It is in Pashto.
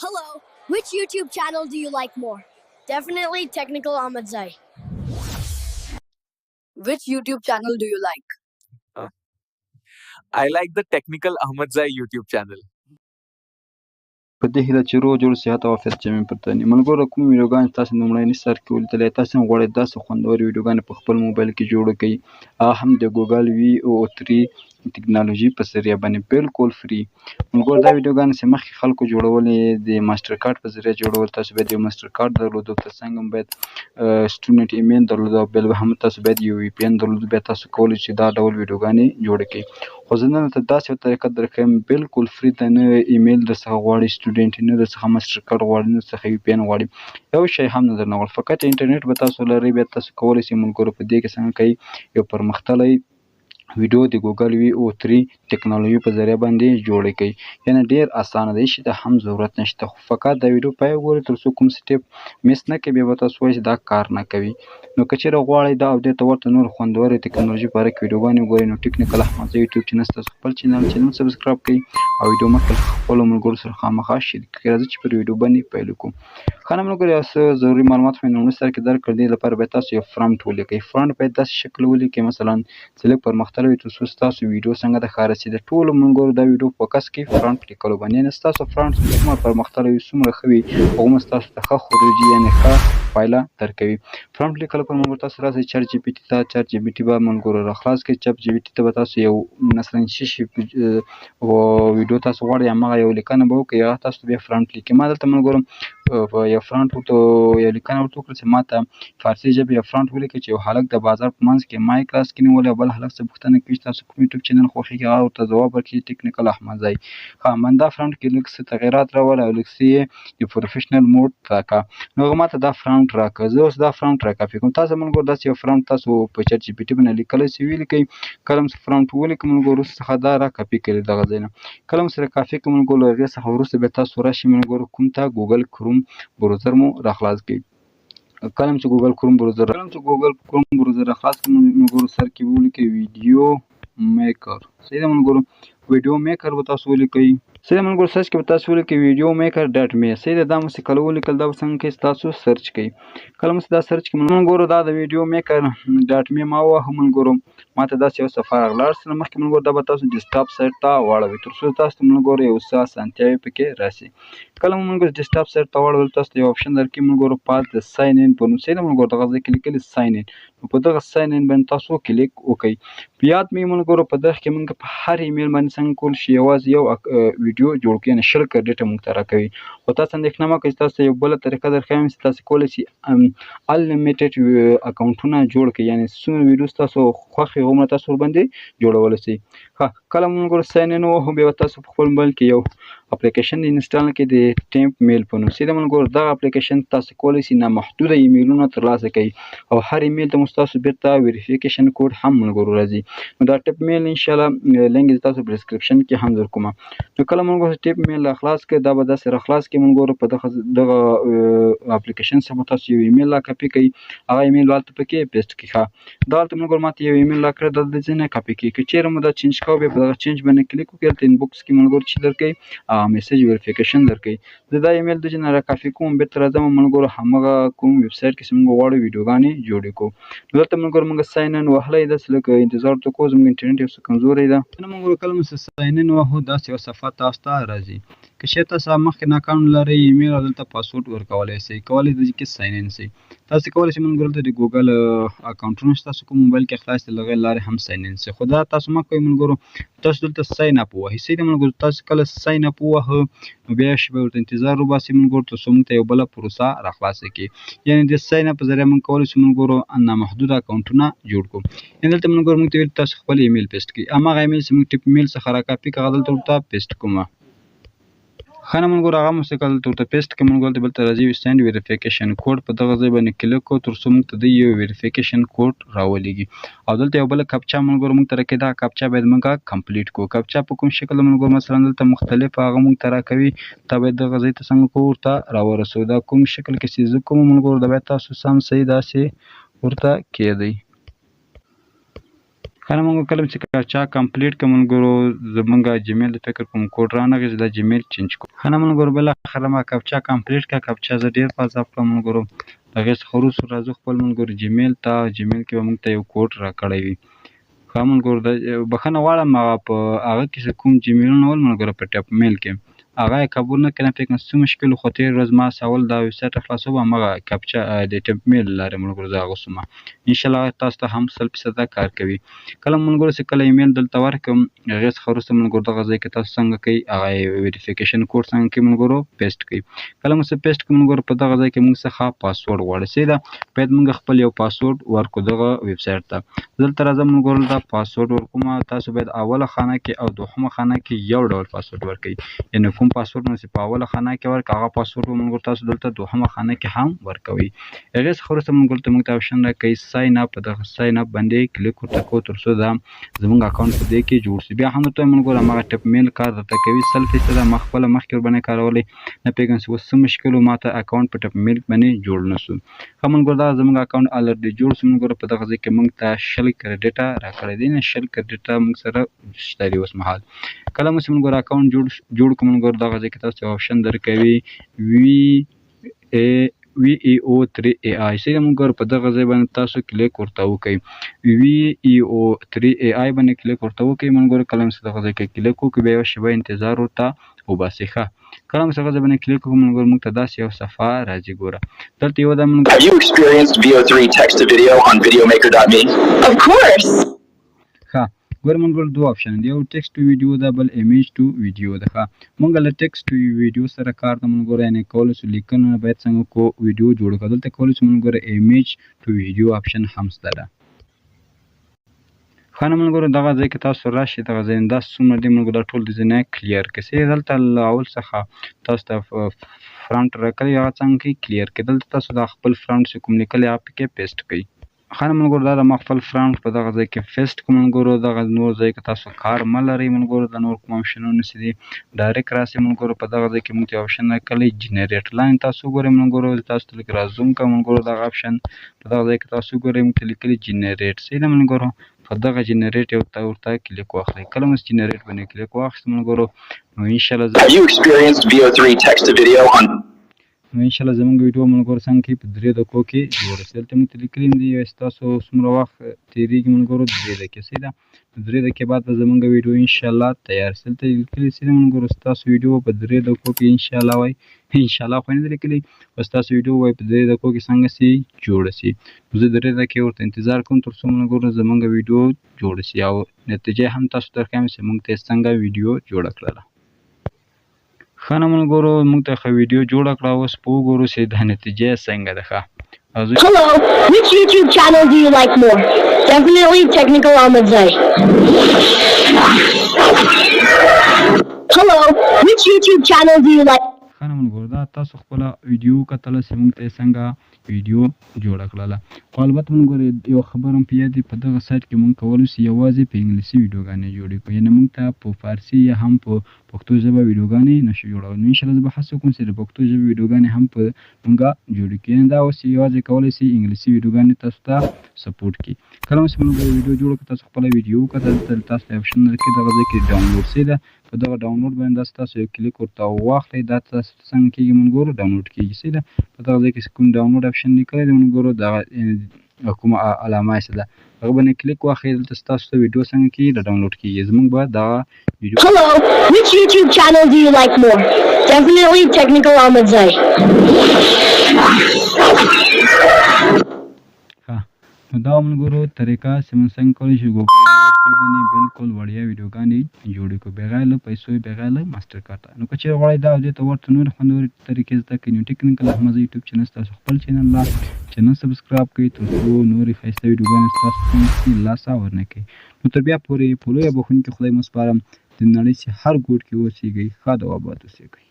Hello. Which YouTube channel do you like more? Definitely Technical Ahmed Zai. Which YouTube channel do you like? I like the Technical Ahmed Zai YouTube channel. په دې هیله چې روغ جوړ صحت او عافیت جمع پرته ملګرو کوم ویډیوګانې تاسو لومړني سر کې ولیدلې تاسو هم غواړئ داسې خوندورې ویډیوګانې په خپل موبایل کې جوړ کړئ هغه هم د ګوګل وي او 3 ټکنالوژي په ذریعه باندې بالکل فری ملګرو دا ویډیوګانې چې مخکې خلکو جوړولې د ماسټر کارت په ذریعه جوړول تاسو باید یو ماسټر کارت درلودو ترڅنګ هم باید سټوډنټ ایمیل درلودو او بل هم تاسو باید یو وی پی ان درلودو بیا تاسو کولی چې دا ډول ویډیوګانې جوړې کړئ خو زه نن درته داسې یوه طریقه درښیم بالکل فری ده نه ایمیل درڅخه غواړي سټوډنټ نه درڅخه ماسټر کارت غواړي نه درڅخه وی پی ان غواړي یو شی هم نه درنه غواړي فقط انټرنیټ به تاسو لرئ بیا تاسو کولی شئ ملګرو په دې کې څنګه کوئ یو پرمختللی ویډیو د ګوګل وي او 3 ټکنالوژي په ذریعه باندې جوړې کړئ یعنې ډېر اسانه دی چې د هم ضرورت نشته خو فقط دا ویډیو پای وګورئ تر څو کوم سټپ مس نه کړئ بیا به تاسو وایئ چې دا کار نه کوي نو که چېرې غواړئ دا او دې ته ورته نور خوندورې ټکنالوژي په اړه کې ویډیوګانې وګورئ نو ټکنیکل احمد زی یوټیوب چینل ستاسو خپل چینل سبسکرایب کړئ او ویډیو مخکې خپلو ملګرو سره خامخا شریک کړئ راځئ چې پر ویډیو باندې پیل وکړو ښه نو ملګرو یو څه ضروري معلومات مې لومړي سر کې درکړل دې لپاره باید تاسو یو فرانټ ولیکئ فرانټ باید داسې شکل ولیکئ مثلا چې لږ پرمختللی وي تر څو ستاسو ویډیو څنګه د ښکاره شي د ټولو ملګرو دا ویډیو فوکس کوي فرانټ لیکلو باندې یعنې ستاسو فرانټ څومره پرمختللی وي څومره ښه وي هغومره ستاسو ته ښه خروجي یعنې ښه پایله درکوي فرانټ لیکلو پر ملګرو تاسو راسئ چټ جي پي ټي ته چټ جي پي ټي به ملګرو راخلاص کړئ چټ جي پي ټي ته به تاسو یو مثلا څه شي ویډیو تاسو غواړئ هماغه یو لیکنه به وکړئ هغه تاسو ته بیا فرانټ لیکي ما دلته ملګرو په یو فرانټ ورته یو لیکنه ورته وکړه چې ما ته فارسي ژبې یو فرانټ ولیکئ چې یو هلک د بازار په منځ کې مایک لاس کې نیولی او بل هلک څه پوښتنه کوي چې تاسو کوم یوټیوب چینل خوښېږي هغه ورته ځواب ورکړي ټکنیکل احمد زی ښه همدا فرانټ کې لږ څه تغیرات راوله او لږ څه یې د پروفیشنل موډ راکړه نو هغه ما ته دا فرانټ راکړه زه اوس دا فرانټ راکاپي کوم تاسو ملګرو داسې یو فرانټ تاسو په چټ جي پي ټي باندې لیکلی شي ولیکئ کله هم فرانټ ولیکئ ملګرو وروسته څخه دا راکاپي کړئ دغه ځای نه کله هم سره کافي کړئ ملګرو له هغې څخه وروسته بیا تاسو راشئ ملګرو کوم ته ګوګل کروم بروزر مو راخلاص کړئ کله چې ګوګل کروم بروزر راخلاص کړئ ملګرو سر کې ولیکئ ویډیو میکر صحیح ده ملګرو ویډیو میکر به تاسو ولیکئ صحیح ده ملګرو سرچ کې به تاسو ولیکئ ویډیو میکر ډاټ می صحیح ده دا مو کله ولیکل دا به څنګه کوئ تاسو سرچ کوئ کله مو دا سرچ کړئ ملګرو دا د ویډیو میکر ډاټ می ما ووهه ملګرو ما ته داسې یو صفحه راغله هر څه نه مخکې ملګرو دا به تاسو ډیسکټاپ سایټ ته واړوئ تر څو تاسو ته ملګرو یو څه اسانتیاوې پکې راسي کله مو ملګرو ډیسکټاپ سایټ ته واړول تاسو ته یو اپشن درکوي ملګرو پاس د ساین ان په نوم صحیح ده ملګرو دغه ځای کې لیکلي ساین ان نو په دغه ساین ان باندې تاسو کلیک وکړئ په یاد مې ملګرو په دغه کې موږ په هر ایمیل باندې څنګه کول شي یوازې یو ویډیو جوړ کړئ یعنې 20 کریډیټه موږ ته راکوي خو تاسو اندېښنه مه کوئ تاسو ته یو بله طریقه درښیم چې تاسو کولی شئ انلیمیټډ اکاونټونه جوړ کړئ یعنې څومره ویډیو ستاسو خوښ وي هغومره تاسو ورباندې جوړولی شئ ښه کله مو ملګرو ساین ان ووهو بیا به تاسو په خپل موبایل کې یو اپلیکیشن انسټال کړئ د ټیمپ میل په نوم صحیح ده ملګرو دغه اپلیکیشن تاسو کولی شئ نامحدوده ایمیلونه ترلاسه کړئ او هر ایمیل ته مو ستاسو بیرته ویریفیکیشن کوډ هم ملګرو راځي نو دا ټیپ میل انشاءالله لینک یې تاسو په ډسکرپشن کې هم درکوم نو کله ملګرو ټیپ میل راخلاص کړئ دا به داسې راخلاص کړئ ملګرو په دغه اپلیکیشن څخه تاسو یو ایمیل راکاپي کړئ هغه ایمیل به هلته پکې پیسټ کړئ ښه دلته ملګرو ما ته یو ایمیل راکړی دا د ځای نه کاپي کړئ که چېرې مو دا چینج کوو بیا په دغه چینج باندې کلیک وکړئ هلته انبوکس کې ملګرو چې درکوي میسج ویریفیکیشن درکوي زه دا ایمیل د ځای نه راکاپي کوم بیرته راځم ملګرو همغه کوم ویب سایټ کې چې موږ غواړو ویډیوګانې جوړې کړو نو دلته ملګرو موږ ساین ان وهلی داسې لږ انتظار ورته کوو زموږ انټرنیټ یو څه کمزوری ده نه ملګرو کله مو ساین ان وهو داسې یوه صفحه تاسو ته راځي که چېرې تاسو مخکې ناکام لرئ ایمیل او دلته پاسورډ ورکولی شئ کولی دې کې ساین ان شئ تاسو کولی شئ ملګرو دلته د ګوګل اکاونټونه چې تاسو کوم موبایل کې خلاص دي له هغې لارې هم ساین ان شئ خو دا تاسو مه کوئ ملګرو تاسو دلته ساین اپ ووهئ صحیح ده ملګرو تاسو کله ساین اپ ووهه نو بیا شیبه ورته انتظار وباسئ ملګرو تر څو موږ ته یو بله پروسه راخلاصه کړي یعنې د ساین اپ په ذریعه موږ کولی شو ملګرو نامحدوده اکاونټونه جوړ کړو یعنې دلته ملګرو موږ ته ویل تاسو خپل ایمیل پیسټ کړئ هماغه ایمیل چې موږ ټیپ میل څخه راکاپي کړه هغه دلته ورته پیسټ کوم ښه نه ملګرو هغه مو چې کله دلته ورته پیسټ کړئ ملګرو دلته بلته راځي سینډ ویریفیکیشن کوډ په دغه ځای باندې کلیک کړو تر څو موږ ته د یو ویریفیکیشن کوډ راولېږي او دلته یو بله کپچا ملګرو موږ ته راکوي دغه کپچا باید موږ کمپلیټ کړو کپچا په کوم شکل ملګرو مثلا دلته مختلف هغه موږ ته راکوي دا باید دغه ځای ته څنګه کوو ورته راورسوو دا کوم شکل کې چې زه کوم ملګرو دا باید تاسو سم صحیح داسې ورته کېږدئ ښه نو مونږ کله چې چا کمپلیټ کړه ملګرو زمونږ جیمیل د فکر کوم کوډ رانغی زه دا جیمیل چینج کوم. ښه نو ملګرو بالاخره ما کپچا کمپلیټ کړه. کپچا زه ډېر په عذاب کړم ملګرو. د هغې څخه وروسته راځو خپل ملګرو جیمیل ته. جیمیل کې به مونږ ته یو کوډ راکړی وي. ښه ملګرو بښنه غواړم هغه په هغه کې چې کوم جیمیلونه ول ملګرو په ټاپ میل کې هغه یې قبول نه کړ. نه فکر کوم څه مشکل و خو تېره ورځ ما سول دا ویبسایټ خلاصوم همغه کپچا د ټاپ میل له لارې ملګرو زه اغوستم. انشاءالله تاسو ته هم 100% کار کوي. کله ملګرو چې کله ایمیل دلته ورکړم هغې څخه وروسته ملګرو دغه ځای کې تاسو څنګه کوئ هغه یې ویریفیکیشن کوډ څنګه کوئ ملګرو پیسټ کوئ. کله مو څه پیسټ کړو ملګرو په دغه ځای کې موږ څخه پاسورډ غواړي. صحیح ده باید موږ خپل یو پاسورډ ورکړو دغه ویبسایټ ته. دلته راځم ملګرو دا پاسورډ ورکوم. تاسو باید اوله خانه کې او دوهمه خانه کې یو ډول پاسورډ ورکړئ. یعنې کوم پاسورډ مو چې په اوله خانه کې ورکړه هغه پاسورډ به ملګرو تاسو دلته دوهمه خانه کې هم ورکوئ. هغې څخه وروسته ملګرو ته موږ ته اپشن راکوي ساین اپ. په دغه ساین اپ باندې کلیک ورته کوو تر څو دا زموږ اکاونټ په دې کې جوړ شي. بیا هم درته ملګرو هماغه ټپ میل کار درته کوي 100%. ما خپله مخکې ورباندې کارولی نه پوهېږم چې اوس څه مشکل و ما ته اکاونټ په ټپ میل باندې جوړ نه شو. ښه ملګرو دغه زموږ اکاونټ الریډي جوړ شو ملګرو. په دغه ځای کې موږ ته 100 کریډیټه راکړی دی. 100 کریډیټه موږ سره شته دي اوس مهال. کله مو چې ملګرو اکاونټ جوړ کړو ملګرو دغه ځای کې تاسو یو اپشن درکوي VEO3AI. صحیح ده ملګرو په دغه ځای باندې تاسو کلیک ورته وکړئ. VEO3AI باندې کلیک ورته وکړئ ملګرو. کله چې دغه ځای کې کلیک وکړو بیا یوه شېبه انتظار ورته وباسئ. ښه کله مو چې دغه ځای باندې کلیک وکړو ملګرو موږ ته داسې یو صفحه راځي. ګوره دلته یو ده ملګرو. Have you experienced VO3 text to video on videomaker.me? Of course. ښه ګوره ملګرو دوه اپشن دي. یو ټکسټ ټو ویډیو ده بل ایمیج ټو ویډیو ده. ښه مونږ له ټکسټ ټو ویډیو سره کار ده ملګرو. یعنې کولی شو لیکنه باید څنګه کو ویډیو جوړ کړو. دلته کولی شو ملګرو ایمیج ټو ویډیو اپشن هم شته ده. ښه نو ملګرو دغه ځای کې تاسو راشئ. دغه ځای دا څومره دي ملګرو دا ټول د ځای نه کلیر کړئ. صحیح دلته له اول څخه تاسو ته فرانټ راکړی هغه څنګه کوئ کلیر کړئ. دلته تاسو دا خپل فرانټ چې کوم لیکلی هغه پکې پیسټ کړئ. ښه نو ملګرو دا د ما خپل فرانټ په دغه ځای کې پیسټ کړو ملګرو. دغه نور ځای کې تاسو کار مه لرئ ملګرو. د نور کوم اپشنونه چې دي ډایرکټ راسئ ملګرو. په دغه ځای کې موږ ته یو اپشن راکړی جنریټ لاین. تاسو وګورئ ملګرو تاسو ته لږ رازوم کړم ملګرو دغه اپشن په دغه ځای کې تاسو وګورئ موږ ته لیکلي جنریټ. صحیح ده ملګرو په دغه جنریټ یو ورته کلیک واخلئ. کله مو جنریټ باندې کلیک واخیست ملګرو نو انشاءالله Have you experienced VO3 text to video on زموږ ویډیو ملګرو څنګه کوي په 3 دقیقو کې جوړ شي. دلته موږ ته لیکلي دي ستاسو څومره وخت تېرېږي ملګرو 3 دقیقې. صحیح ده 3 دقیقې بعد به زموږ ویډیو انشاءالله تیار شي. دلته لیکلي صحیح ده ملګرو ستاسو ویډیو په 3 دقیقو کې انشاءالله وایي انشاءالله خو یې نه دي لیکلي خو ستاسو ویډیو وایي په 3 دقیقو کې څنګه شي جوړه شي. نو زه 3 دقیقې ورته انتظار کوم تر څو ملګرو زموږ ویډیو جوړه شي او نتیجه هم تاسو ته درښیم چې موږ ته څنګه ویډیو جوړه کړله. ښه نو ملګرو موږ ته ښه ویډیو جوړه کړه. اوس په وګورو چې دا نتیجه څنګه ده. ښه Hello, which YouTube channel do you like more? Definitely Technical Ahmedzai. Hello, which YouTube channel do you like? ښه نو ملګرو دا تاسو خپله ویډیو کتله چې موږ ته څنګه ویډیو جوړه کړله. خو البته ملګرو یو خبره هم په یاد وي په دغه سایټ کې موږ کولی شو یوازې په انګلیسي ویډیوګانې جوړې کړو. یعنې موږ ته په فارسي یا هم په پښتو ژبه ویډیوګانې نشو جوړولی. نو انشاءالله زه به هڅه وکړم چې د پښتو ژبې ویډیوګانې هم په موږ جوړې کړو. یعنې دا اوس یوازې کولی شي انګلیسي ویډیوګانې تاسو ته سپورټ کړي. کله مو چې ملګرو ویډیو جوړه کړه تاسو خپله ویډیو وکړه دلته تاسو ته اپشن درکړي دغه ځای کې ډاونلوډ. صحیح ده په دغه ډاونلوډ باندې داسې تاسو یو کلیک ورته واخلئ. دا تاسو څنګه کېږي ملګرو ډاونلوډ کېږي. صحیح ده په دغه ځای کې چې کوم ډاونلوډ اپشن لیکلی دی ملګرو دغه کومه علامه یې څه ده هغه باندې کلیک واخلئ. دلته ستاسو ته ویډیو څنګه کېږي ډاونلوډ کېږي. زموږ به دغه ویډیو Hello, which YouTube channel do you like more? Definitely Technical Ahmedzai. ښه نو دا ملګرو طریقه چې موږ څنګه کولی شو ګوګل باندې بالکل وړیا ویډیوګانې جوړې کړو بغیر له پیسو بغیر له ماسټر کارت. نو که چېرې غواړئ دا او دې ته ورته نورې خوندورې طریقې زده کړئ نو ټیکنیکل احمدزی یوټیوب چینل ستاسو خپل چینل ده. چینل سبسکرایب کړئ تر څو نورې ښایسته ویډیوګانې ستاسو څخه لاسه ورنه کړي. نو تر بیا پورې په لویه بخښونکي خدای مو سپارم د نړۍ چې هر ګوټ کې اوسیږئ ښاد او آباد اوسیږئ.